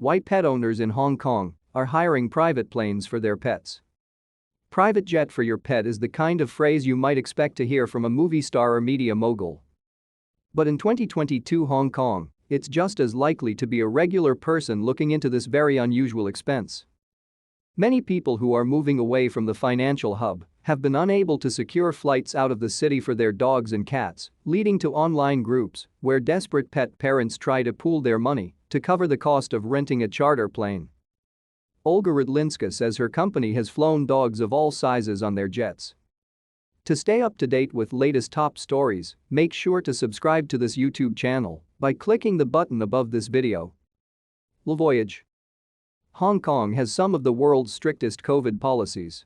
why pet owners in Hong Kong are hiring private planes for their pets. Private jet for your pet is the kind of phrase you might expect to hear from a movie star or media mogul. But in 2022 Hong Kong, it's just as likely to be a regular person looking into this very unusual expense. Many people who are moving away from the financial hub have been unable to secure flights out of the city for their dogs and cats, leading to online groups where desperate pet parents try to pool their money to cover the cost of renting a charter plane. Olga Radlynska says her company has flown dogs of all sizes on their jets. To stay up to date with latest top stories, make sure to subscribe to this YouTube channel by clicking the button above this video. Voyage. Hong Kong has some of the world's strictest COVID policies.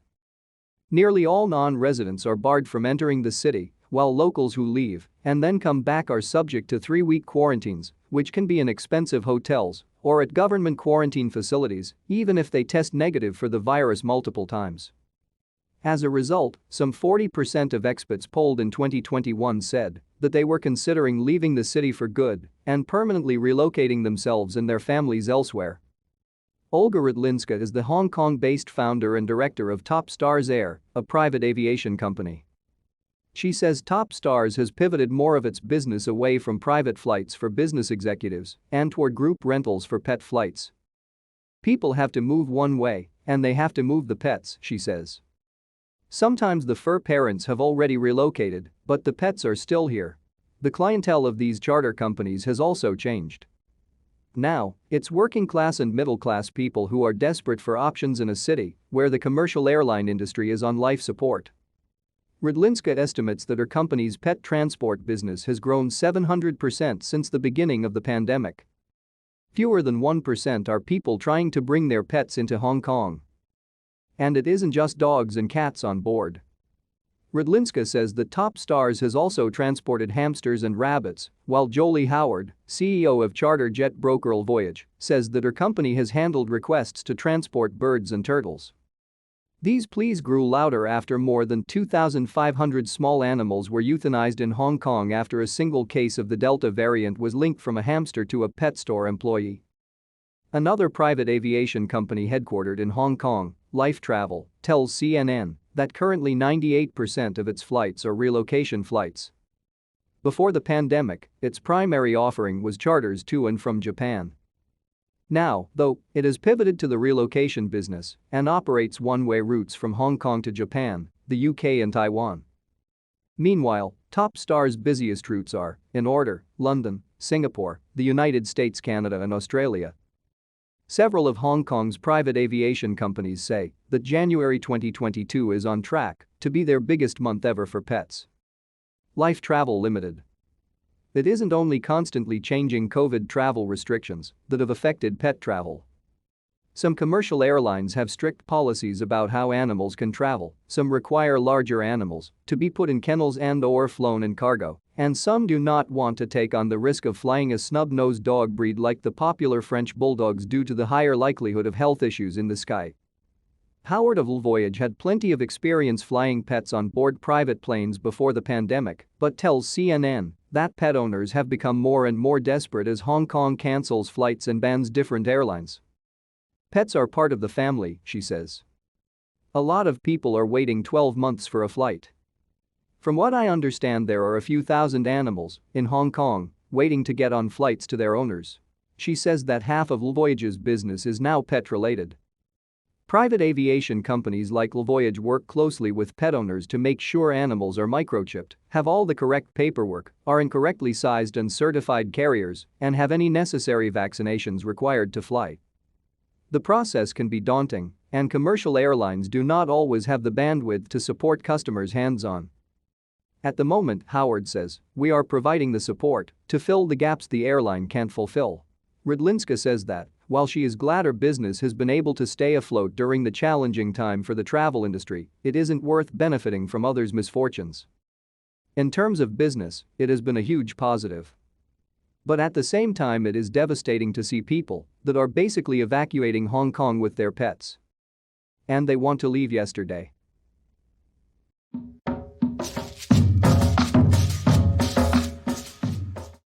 Nearly all non-residents are barred from entering the city, while locals who leave and then come back are subject to 3-week quarantines, which can be in expensive hotels or at government quarantine facilities, even if they test negative for the virus multiple times. As a result, some 40% of expats polled in 2021 said that they were considering leaving the city for good and permanently relocating themselves and their families elsewhere. Olga Radlynska is the Hong Kong-based founder and director of Top Stars Air, a private aviation company. She says Top Stars has pivoted more of its business away from private flights for business executives and toward group rentals for pet flights. People have to move one way, and they have to move the pets, she says. Sometimes the fur parents have already relocated, but the pets are still here. The clientele of these charter companies has also changed. Now, it's working-class and middle-class people who are desperate for options in a city where the commercial airline industry is on life support. Radlynska estimates that her company's pet transport business has grown 700% since the beginning of the pandemic. Fewer than 1% are people trying to bring their pets into Hong Kong. And it isn't just dogs and cats on board. Radlynska says that Top Stars has also transported hamsters and rabbits, while Jolie Howard, CEO of charter jet broker Voyage, says that her company has handled requests to transport birds and turtles. These pleas grew louder after more than 2,500 small animals were euthanized in Hong Kong after a single case of the Delta variant was linked from a hamster to a pet store employee. Another private aviation company headquartered in Hong Kong, Life Travel, tells CNN that currently 98% of its flights are relocation flights. Before the pandemic, its primary offering was charters to and from Japan. Now, though, it has pivoted to the relocation business and operates one-way routes from Hong Kong to Japan, the UK and Taiwan. Meanwhile, Top Stars' busiest routes are, in order, London, Singapore, the United States, Canada and Australia. Several of Hong Kong's private aviation companies say that January 2022 is on track to be their biggest month ever for pets. Life Travel Limited. It isn't only constantly changing COVID travel restrictions that have affected pet travel. Some commercial airlines have strict policies about how animals can travel, some require larger animals to be put in kennels and/or flown in cargo, and some do not want to take on the risk of flying a snub-nosed dog breed like the popular French bulldogs due to the higher likelihood of health issues in the sky. Howard of Voyage had plenty of experience flying pets on board private planes before the pandemic, but tells CNN that pet owners have become more and more desperate as Hong Kong cancels flights and bans different airlines. Pets are part of the family, she says. A lot of people are waiting 12 months for a flight. From what I understand, there are a few thousand animals in Hong Kong waiting to get on flights to their owners. She says that half of Voyage's business is now pet-related. Private aviation companies like Voyage work closely with pet owners to make sure animals are microchipped, have all the correct paperwork, are in correctly sized and certified carriers, and have any necessary vaccinations required to fly. The process can be daunting, and commercial airlines do not always have the bandwidth to support customers hands-on. At the moment, Howard says, we are providing the support to fill the gaps the airline can't fulfill. Radlynska says that, while she is glad her business has been able to stay afloat during the challenging time for the travel industry, it isn't worth benefiting from others' misfortunes. In terms of business, it has been a huge positive. But at the same time, it is devastating to see people that are basically evacuating Hong Kong with their pets. And they want to leave yesterday.